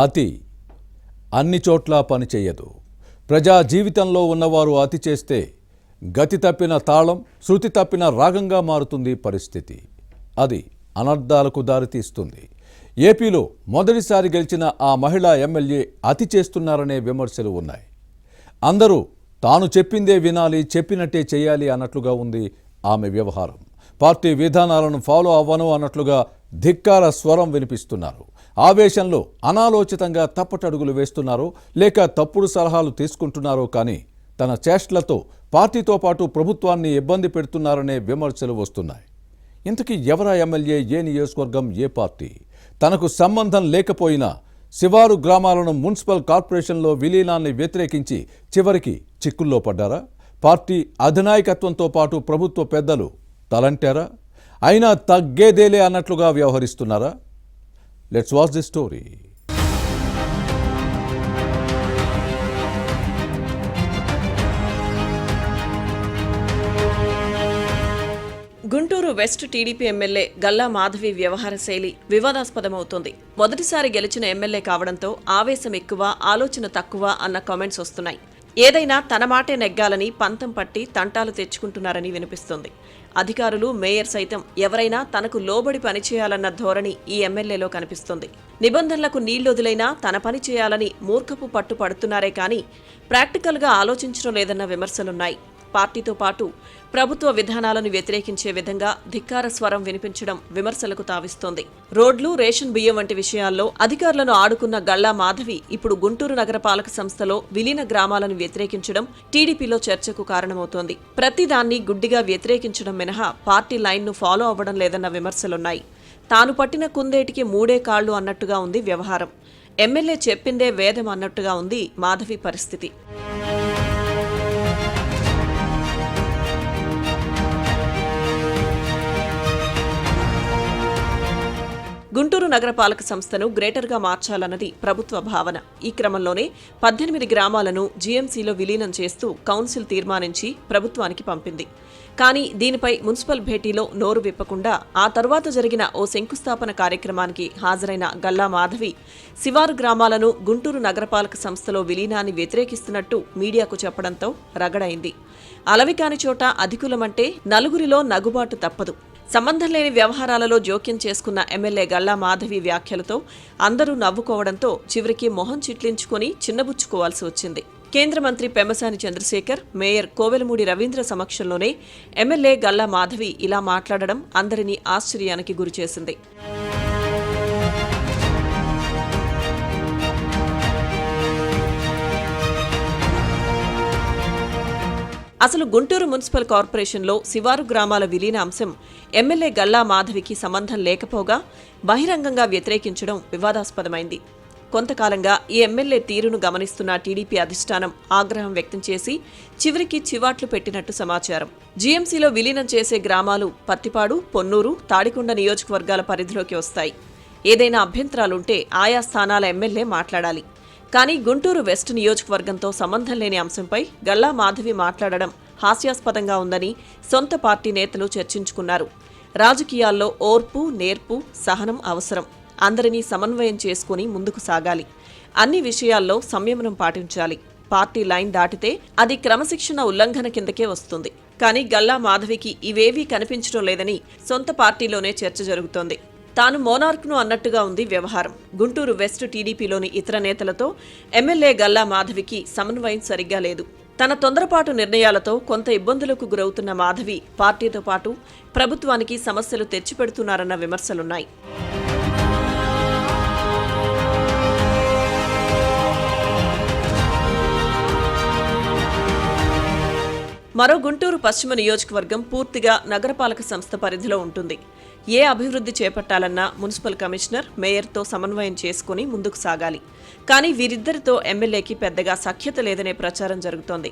అతి అన్ని చోట్ల పనిచేయదు. ప్రజా జీవితంలో ఉన్నవారు అతి చేస్తే గతి తప్పిన తాళం, శృతి తప్పిన రాగంగా మారుతుంది పరిస్థితి. అది అనర్థాలకు దారితీస్తుంది. ఏపీలో మొదటిసారి గెలిచిన ఆ మహిళా ఎమ్మెల్యే అతి చేస్తున్నారనే విమర్శలు ఉన్నాయి. అందరూ తాను చెప్పిందే వినాలి, చెప్పినట్టే చేయాలి అన్నట్లుగా ఉంది ఆమె వ్యవహారం. పార్టీ విధానాలను ఫాలో అవ్వను అన్నట్లుగా ధిక్కార స్వరం వినిపిస్తున్నారు. ఆవేశంలో అనాలోచితంగా తప్పటడుగులు వేస్తున్నారో లేక తప్పుడు సలహాలు తీసుకుంటున్నారో కానీ తన చేష్టలతో పార్టీతో పాటు ప్రభుత్వాన్ని ఇబ్బంది పెడుతున్నారనే విమర్శలు వస్తున్నాయి. ఇంతకీ ఎవరా ఎమ్మెల్యే, ఏ నియోజకవర్గం, ఏ పార్టీ? తనకు సంబంధం లేకపోయినా శివారు గ్రామాలను మున్సిపల్ కార్పొరేషన్లో విలీనాన్ని వ్యతిరేకించి చివరికి చిక్కుల్లో పడ్డారా? పార్టీ అధినాయకత్వంతో పాటు ప్రభుత్వ పెద్దలు తలంటారా? అయినా తగ్గేదేలే అన్నట్లుగా వ్యవహరిస్తున్నారా? Let's watch the story. Guntur west TDP MLA Galla Madhavi వ్యవహార శైలి వివాదాస్పదమవుతోంది. మొదటిసారి గెలిచిన ఎమ్మెల్యే కావడంతో ఆవేశం ఎక్కువ, ఆలోచన తక్కువ అన్న కామెంట్స్ వస్తున్నాయి. ఏదైనా తన మాటే నెగ్గాలని పంతం పట్టి తంటాలు తెచ్చుకుంటున్నారని వినిపిస్తుంది. అధికారులు, మేయర్ సైతం ఎవరైనా తనకు లోబడి పనిచేయాలన్న ధోరణి ఈ ఎమ్మెల్యేలో కనిపిస్తుంది. నిబంధనలకు నీళ్లొదిలైనా తన పని చేయాలని మూర్ఖపు పట్టు పడుతున్నారే కానీ ప్రాక్టికల్గా ఆలోచించడం లేదన్న విమర్శలున్నాయి. పార్టీతో పాటు ప్రభుత్వ విధానాలను వ్యతిరేకించే విధంగా ధిక్కార స్వరం వినిపించడం విమర్శలకు తావిస్తోంది. రోడ్లు, రేషన్ బియ్యం వంటి విషయాల్లో అధికారులను ఆడుకున్న గల్లా మాధవి ఇప్పుడు గుంటూరు నగరపాలక సంస్థలో విలీన గ్రామాలను వ్యతిరేకించడం టీడీపీలో చర్చకు కారణమవుతోంది. ప్రతిదాన్ని గుడ్డిగా వ్యతిరేకించడం మినహా పార్టీ లైన్ను ఫాలో అవ్వడం లేదన్న విమర్శలున్నాయి. తాను పట్టిన కుందేటికి మూడే కాళ్లు అన్నట్టుగా ఉంది వ్యవహారం. ఎమ్మెల్యే చెప్పిందే వేదం అన్నట్టుగా ఉంది మాధవి పరిస్థితి. గుంటూరు నగరపాలక సంస్థను గ్రేటర్గా మార్చాలన్నది ప్రభుత్వ భావన. ఈ క్రమంలోనే 18 గ్రామాలను జీఎంసీలో విలీనం చేస్తూ కౌన్సిల్ తీర్మానించి ప్రభుత్వానికి పంపింది. కానీ దీనిపై మున్సిపల్ భేటీలో నోరు విప్పకుండా ఆ తర్వాత జరిగిన ఓ శంకుస్థాపన కార్యక్రమానికి హాజరైన గల్లా మాధవి శివారు గ్రామాలను గుంటూరు నగరపాలక సంస్థలో విలీనాన్ని వ్యతిరేకిస్తున్నట్టు మీడియాకు చెప్పడంతో రగడైంది. అలవికాని చోట అధికులమంటే నలుగురిలో నగుబాటు తప్పదు. సంబంధం లేని వ్యవహారాలలో జోక్యం చేసుకున్న ఎమ్మెల్యే గల్లా మాధవి వ్యాఖ్యలతో అందరూ నవ్వుకోవడంతో చివరికి మొహం చిట్లించుకుని చిన్నబుచ్చుకోవాల్సి వచ్చింది. కేంద్ర మంత్రి పెమ్మసాని చంద్రశేఖర్, మేయర్ కోవెలమూడి రవీంద్ర సమక్షంలోనే ఎమ్మెల్యే గల్లా మాధవి ఇలా మాట్లాడడం అందరినీ ఆశ్చర్యానికి గురిచేసింది. అసలు గుంటూరు మున్సిపల్ కార్పొరేషన్లో శివారు గ్రామాల విలీన అంశం ఎమ్మెల్యే గల్లా మాధవికి సంబంధం లేకపోగా బహిరంగంగా వ్యతిరేకించడం వివాదాస్పదమైంది. కొంతకాలంగా ఈ ఎమ్మెల్యే తీరును గమనిస్తున్న టీడీపీ అధిష్టానం ఆగ్రహం వ్యక్తం చేసి చివరికి చివాట్లు పెట్టినట్టు సమాచారం. జీఎంసీలో విలీనం చేసే గ్రామాలు పత్తిపాడు, పొన్నూరు, తాడికొండ నియోజకవర్గాల పరిధిలోకి వస్తాయి. ఏదైనా అభ్యంతరాలుంటే ఆయా స్థానాల ఎమ్మెల్యే మాట్లాడాలి. కానీ గుంటూరు వెస్ట్ నియోజకవర్గంతో సంబంధం లేని అంశంపై గల్లా మాధవి మాట్లాడడం హాస్యాస్పదంగా ఉందని సొంత పార్టీ నేతలు చర్చించుకున్నారు. రాజకీయాల్లో ఓర్పు, నేర్పు, సహనం అవసరం. అందరినీ సమన్వయం చేసుకుని ముందుకు సాగాలి. అన్ని విషయాల్లో సంయమనం పాటించాలి. పార్టీ లైన్ దాటితే అది క్రమశిక్షణ ఉల్లంఘన కిందకే వస్తుంది. కానీ గల్లా మాధవికి ఇవేవీ కనిపించడం లేదని సొంత పార్టీలోనే చర్చ జరుగుతోంది. తాను మోనార్క్ను అన్నట్టుగా ఉంది వ్యవహారం. గుంటూరు వెస్ట్ టీడీపీలోని ఇతర నేతలతో ఎమ్మెల్యే గల్లా మాధవికి సమన్వయం సరిగ్గా లేదు. తన తొందరపాటు నిర్ణయాలతో కొంత ఇబ్బందులకు గురవుతున్న మాధవి పార్టీతో పాటు ప్రభుత్వానికి సమస్యలు తెచ్చిపెడుతున్నారన్న విమర్శలున్నాయి. మరో గుంటూరు పశ్చిమ నియోజకవర్గం పూర్తిగా నగరపాలక సంస్థ పరిధిలో ఉంటుంది. ఏ అభివృద్ధి చేపట్టాలన్నా మున్సిపల్ కమిషనర్, మేయర్తో సమన్వయం చేసుకుని ముందుకు సాగాలి. కానీ వీరిద్దరితో ఎమ్మెల్యేకి పెద్దగా సఖ్యత లేదనే ప్రచారం జరుగుతోంది.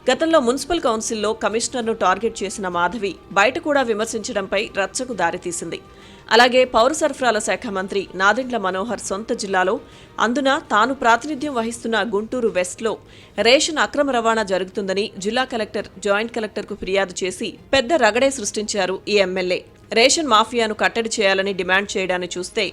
గతంలో మున్సిపల్ కౌన్సిల్లో కమిషనర్ను టార్గెట్ చేసిన మాధవి బయట కూడా విమర్శించడంపై రచ్చకు దారితీసింది. అలాగే పౌర సరఫరాల శాఖ మంత్రి నాదెండ్ల మనోహర్ సొంత జిల్లాలో, అందున తాను ప్రాతినిధ్యం వహిస్తున్న గుంటూరు వెస్ట్లో రేషన్ అక్రమ రవాణా జరుగుతుందని జిల్లా కలెక్టర్, జాయింట్ కలెక్టర్కు ఫిర్యాదు చేసి పెద్ద రగడే సృష్టించారు ఈ ఎమ్మెల్యే. రేషన్ మాఫియాను కట్టడి చేయాలని డిమాండ్ చేయడాన్ని చూస్తే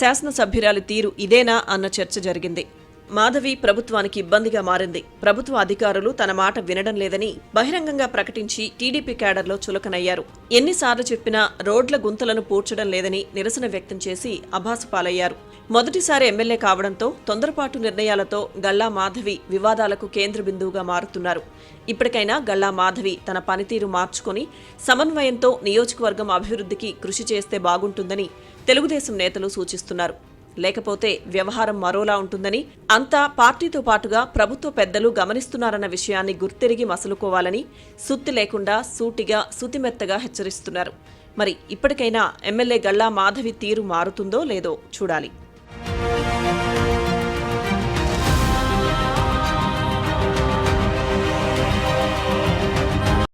శాసనసభ్యురాలి తీరు ఇదేనా అన్న చర్చ జరిగింది. మాధవి ప్రభుత్వానికి ఇబ్బందిగా మారింది. ప్రభుత్వ అధికారులు తన మాట వినడం లేదని బహిరంగంగా ప్రకటించి టీడీపీ క్యాడర్లో చులకనయ్యారు. ఎన్నిసార్లు చెప్పినా రోడ్ల గుంతలను పూడ్చడం లేదని నిరసన వ్యక్తం చేసి అభాసుపాలయ్యారు. మొదటిసారి ఎమ్మెల్యే కావడంతో తొందరపాటు నిర్ణయాలతో గల్లా మాధవి వివాదాలకు కేంద్ర బిందువుగా మారుతున్నారు. ఇప్పటికైనా గల్లా మాధవి తన పనితీరు మార్చుకొని సమన్వయంతో నియోజకవర్గం అభివృద్ధికి కృషి చేస్తే బాగుంటుందని తెలుగుదేశం నేతలు సూచిస్తున్నారు. లేకపోతే వ్యవహారం మరోలా ఉంటుందని, అంతా పార్టీతో పాటుగా ప్రభుత్వ పెద్దలు గమనిస్తున్నారన్న విషయాన్ని గుర్తెరిగి మసలుకోవాలని సుత్తి లేకుండా సూటిగా సుతిమెత్తగా హెచ్చరిస్తున్నారు. మరి ఇప్పటికైనా ఎమ్మెల్యే గల్లా మాధవి తీరు మారుతుందో లేదో చూడాలి.